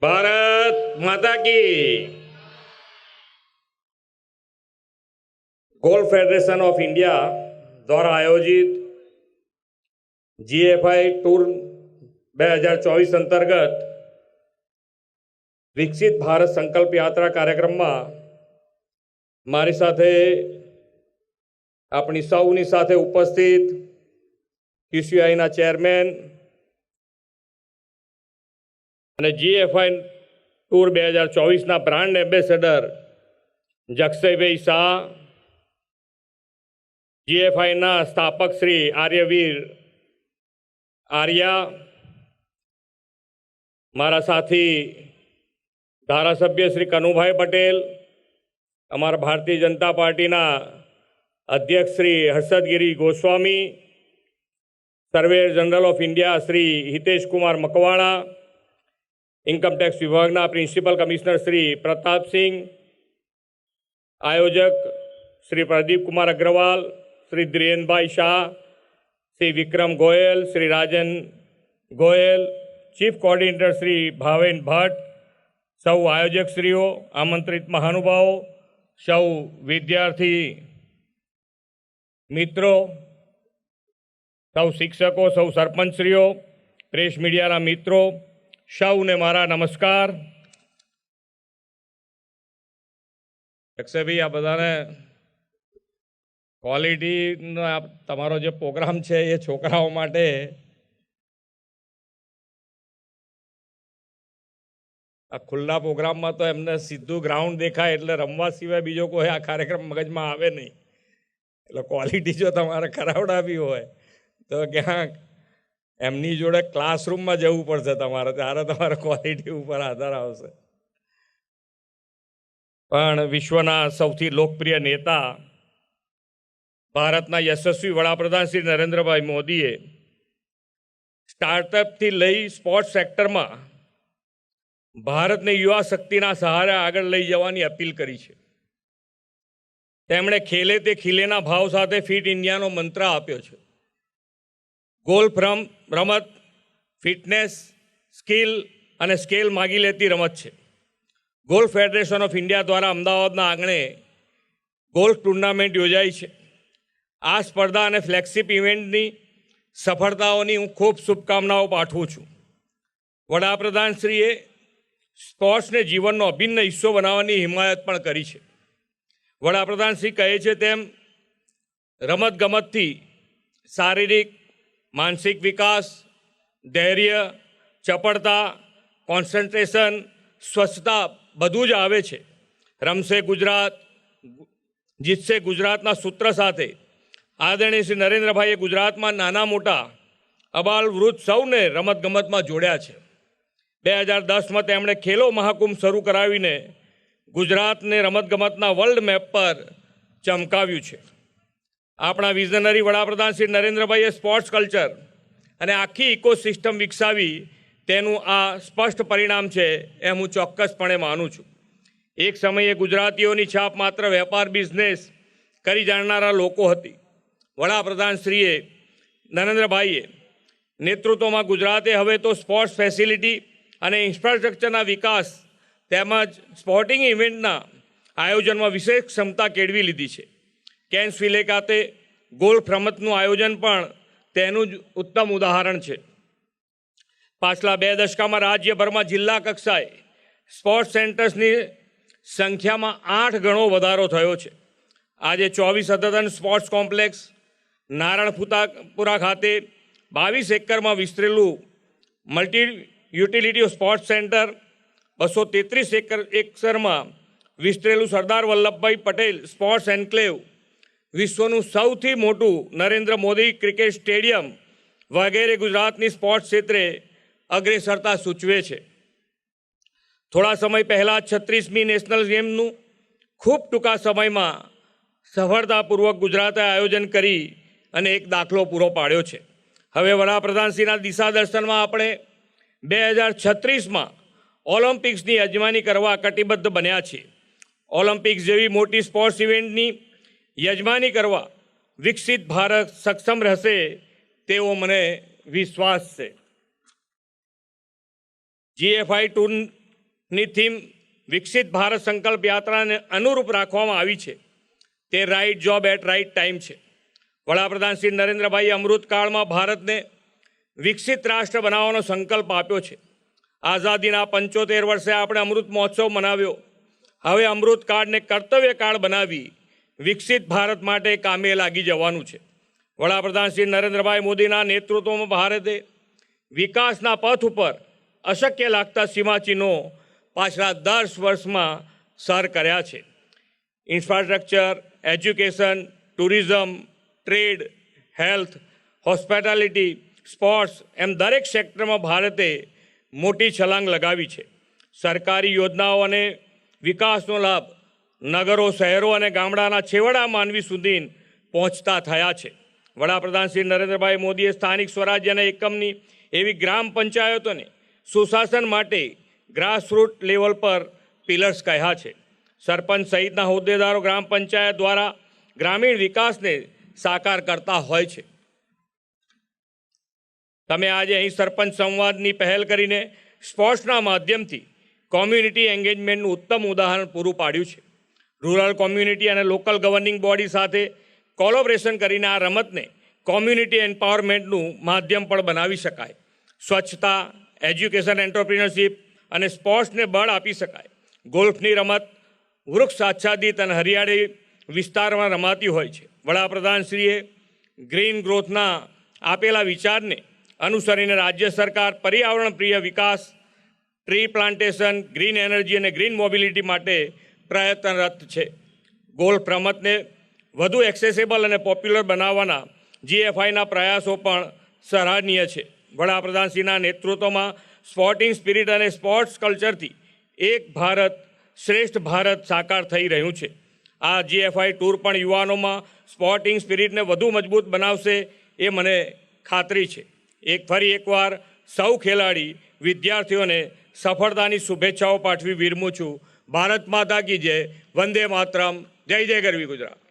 भारत माता की। Golf federation of India द्वारा आयोजित जीएफआई टूर 2024 अंतर्गत विकसित भारत संकल्प यात्रा कार्यक्रम में मारी साथे अपनी सौनी साथे उपस्थित QCI ना चेरमेन અને GFI ટૂર 2024ના બ્રાન્ડ એમ્બેસેડર જક્ષયભાઈ શાહ, GFIના સ્થાપક શ્રી આર્યવીર આર્યા, મારા સાથી ધારાસભ્ય શ્રી કનુભાઈ પટેલ, અમારા ભારતીય જનતા પાર્ટીના અધ્યક્ષ Shri Harshadgiri Goswami, surveyor general of India Shri Hitesh Kumar Makwana, income tax विभागना प्रिंसिपल कमिश्नर श्री प्रताप सिंह, आयोजक श्री प्रदीप कुमार अग्रवाल, श्री धीरेन्द्र भाई शाह, श्री विक्रम गोयल, श्री राजन गोयल, चीफ कोऑर्डिनेटर श्री भावेन भट्ट, सौ आयोजक श्रीओ, आमंत्रित महानुभावों, सौ विद्यार्थी मित्रों, सौ शिक्षकों, सौ सरपंचश्रीओ, प्रेस मीडिया मित्रों, સૌને મારા નમસ્કાર। ભાઈ આ બધાને ક્વોલિટીનો તમારો જે પ્રોગ્રામ છે એ છોકરાઓ માટે આ ખુલ્લા પ્રોગ્રામમાં તો એમને સીધું ગ્રાઉન્ડ દેખાય એટલે રમવા સિવાય બીજો કોઈ આ કાર્યક્રમ મગજમાં આવે નહીં, એટલે ક્વોલિટી જો તમારે કરાવડાવી હોય તો ક્યાંક એમની જોડે ક્લાસરૂમમાં જવું પડશે તમારે, ત્યારે તમારે ક્વોલિટી ઉપર આધાર આવશે। પણ વિશ્વના સૌથી લોકપ્રિય નેતા ભારતના યશસ્વી વડાપ્રધાન શ્રી નરેન્દ્રભાઈ મોદીએ સ્ટાર્ટઅપથી લઈ સ્પોર્ટ્સ સેક્ટરમાં ભારતને યુવા શક્તિના સહારે આગળ લઈ જવાની અપીલ કરી છે। તેમણે ખેલે તે ખીલેના ભાવ સાથે ફિટ ઇન્ડિયાનો મંત્ર આપ્યો છે। गोल्फ रमत फिटनेस स्किल અને સ્કેલ માગી લેતી રમત છે। ગોલ્ફ ફેડરેશન ઓફ ઇન્ડિયા દ્વારા અમદાવાદના આંગણે ગોલ્ફ ટુર્નામેન્ટ યોજાઈ છે। આ સ્પર્ધા અને ફ્લેગશિપ ઇવેન્ટની સફળતાઓની હું ખૂબ શુભકામનાઓ પાઠવું છું। વડાપ્રધાનશ્રીએ સ્પોર્ટ્સને જીવનનો અભિન્ન હિસ્સો બનાવવાની હિમાયત પણ કરી છે। વડાપ્રધાનશ્રી કહે છે તેમ રમતગમતથી શારીરિક मानसिक विकास, धैर्य, चपड़ता, कॉन्सन्ट्रेशन, स्वच्छता बधु ज आवे छे। रमसे गुजरात, जीतसे गुजरातना सूत्र साथे आदरणीय श्री नरेंद्र भाई गुजरात में नाना मोटा अबाल वृद्ध सौने रमत गमत में जोड़या छे। 2010 में तेमणे खेलो महाकुंभ शुरू करावीने गुजरात ने रमत गमतना वर्ल्ड मैप पर चमकाव्यु छे। अपना विजनरी वडाप्रधान श्री नरेंद्रभाई स्पोर्ट्स कल्चर और आखी इकोसिस्टम विकसावी तेनु आ स्पष्ट परिणाम है एम हूँ चौक्कसपणे मानु छूँ। एक समये गुजरातीओनी छाप मात्र वेपार बिजनेस करी जाणनारा लोको हती। वडाप्रधानश्रीए नरेंद्रभाईए नेतृत्व में गुजराते हवे तो स्पोर्ट्स फेसिलिटी और इंफ्रास्ट्रक्चरना विकास तेमज स्पोर्टिंग इवेंटना आयोजन में विशेष क्षमता केळवी लीधी है। કેન્સવિલે ખાતે ગોલ્ફ રમતનું આયોજન પણ તેનું જ ઉત્તમ ઉદાહરણ છે। પાછલા 2 દશકામાં રાજ્યભરમાં જિલ્લા કક્ષાએ સ્પોર્ટ્સ સેન્ટર્સની સંખ્યામાં 8 ગણો વધારો થયો છે। આજે 24 અદ્યતન સ્પોર્ટ્સ કોમ્પ્લેક્સ, નારણપુરા ખાતે 22 એકરમાં વિસ્તરેલું મલ્ટી યુટિલિટી સ્પોર્ટ્સ સેન્ટર, 233 એકરમાં વિસ્તરેલું સરદાર વલ્લભભાઈ પટેલ સ્પોર્ટ્સ એન્ક્લેવ, विश्वનું સૌથી મોટું નરેન્દ્ર મોદી ક્રિકેટ સ્ટેડિયમ વગેરે ગુજરાતની સ્પોર્ટ્સ ક્ષેત્રે અગ્રેસરતા સૂચવે છે। થોડા સમય પહેલાં 36મી નેશનલ ગેમનું ખૂબ ટૂંકા સમયમાં સફળતાપૂર્વક ગુજરાતે આયોજન કરી અને એક દાખલો પૂરો પાડ્યો છે। હવે વડાપ્રધાનશ્રીના દિશાદર્શનમાં આપણે 2036માં ઓલિમ્પિક્સની યજમાની કરવા કટિબદ્ધ બન્યા છીએ। ઓલિમ્પિક્સ જેવી મોટી સ્પોર્ટ્સ ઇવેન્ટની यजमानी करवा विकसित भारत सक्षम रहशे तेवो मने विश्वास है। GFI ની થીમ વિકસિત ભારત સંકલ્પ યાત્રાને અનુરૂપ રાખવામાં આવી છે તે right job at right time છે. વડાપ્રધાન શ્રી નરેન્દ્રભાઈએ અમૃતકાળમાં ભારતને વિકસિત રાષ્ટ્ર બનાવવાનો સંકલ્પ આપ્યો છે. આઝાદીના 75 વર્ષે આપણે અમૃત મહોત્સવ મનાવ્યો. હવે અમૃતકાળને કર્તવ્યકાળ બનાવી વિકસિત ભારત માટે કામે લાગી જવાનું છે. વડાપ્રધાન શ્રી નરેન્દ્રભાઈ મોદીના નેતૃત્વમાં ભારતે વિકાસના પથ ઉપર અશક્ય લાગતા સીમાચિહ્નો પાછલા 10 વર્ષમાં સર કર્યા છે. Infrastructure, education, tourism, trade, health, hospitality, sports એમ દરેક ક્ષેત્રમાં ભારતે મોટી છલાંગ લગાવી છે. સરકારી યોજનાઓ અને વિકાસનો લાભ નગરો, શહેરો અને ગામડાના છેવાડા માનવી સુધી પહોંચતા થયા છે. વડાપ્રધાન શ્રી નરેન્દ્રભાઈ મોદીએ સ્થાનિક સ્વરાજ્યના એકમની એવી ગ્રામ પંચાયતોને સુશાસન માટે ગ્રાસરૂટ લેવલ પર પિલર્સ કહ્યા છે. સરપંચ સહિતના હોદ્દેદારો ગ્રામ પંચાયત દ્વારા ગ્રામીણ વિકાસને સાકાર કરતા હોય છે. તમે આજે અહીં સરપંચ સંવાદની પહેલ કરીને સ્પોર્ટ્સના માધ્યમથી કોમ્યુનિટી એન્ગેજમેન્ટનું ઉત્તમ ઉદાહરણ પૂરું પાડ્યું છે. રૂરલ કોમ્યુનિટી અને લોકલ ગવર્નિંગ બોડી સાથે કોલોબરેશન કરીને આ રમતને કોમ્યુનિટી એમ્પાવરમેન્ટનું માધ્યમ પણ બનાવી શકાય. સ્વચ્છતા, એજ્યુકેશન, એન્ટરપ્રિન્યોરશિપ અને સ્પોર્ટ્સને બળ આપી શકાય. ગોલ્ફની રમત વૃક્ષ આચ્છાદિત અને હરિયાળી વિસ્તારમાં રમાતી હોય છે. વડાપ્રધાનશ્રીએ ગ્રીન ગ્રોથના આપેલા વિચારને અનુસરીને રાજ્ય સરકાર પર્યાવરણ પ્રિય વિકાસ, ટ્રી પ્લાન્ટેશન, ગ્રીન એનર્જી અને ગ્રીન મોબિલિટી માટે પ્રયત્નરત છે. ગોલ્ફ રમતને વધુ એક્સેસેબલ અને પોપ્યુલર બનાવવાના GFIના પ્રયાસો પણ સરાહનીય છે. વડાપ્રધાનશ્રીના નેતૃત્વમાં સ્પોર્ટિંગ સ્પિરિટ અને સ્પોર્ટ્સ કલ્ચરથી એક ભારત શ્રેષ્ઠ ભારત સાકાર થઈ રહ્યું છે. આ GFI ટૂર પણ યુવાનોમાં સ્પોર્ટિંગ સ્પિરિટને વધુ મજબૂત બનાવશે એ મને ખાતરી છે. ફરી એકવાર સૌ ખેલાડી વિદ્યાર્થીઓને સફળતાની શુભેચ્છાઓ પાઠવી વિરમું છું. ભારત માતા કી જય. વંદે માતરમ. જય જય ગરવી ગુજરાત.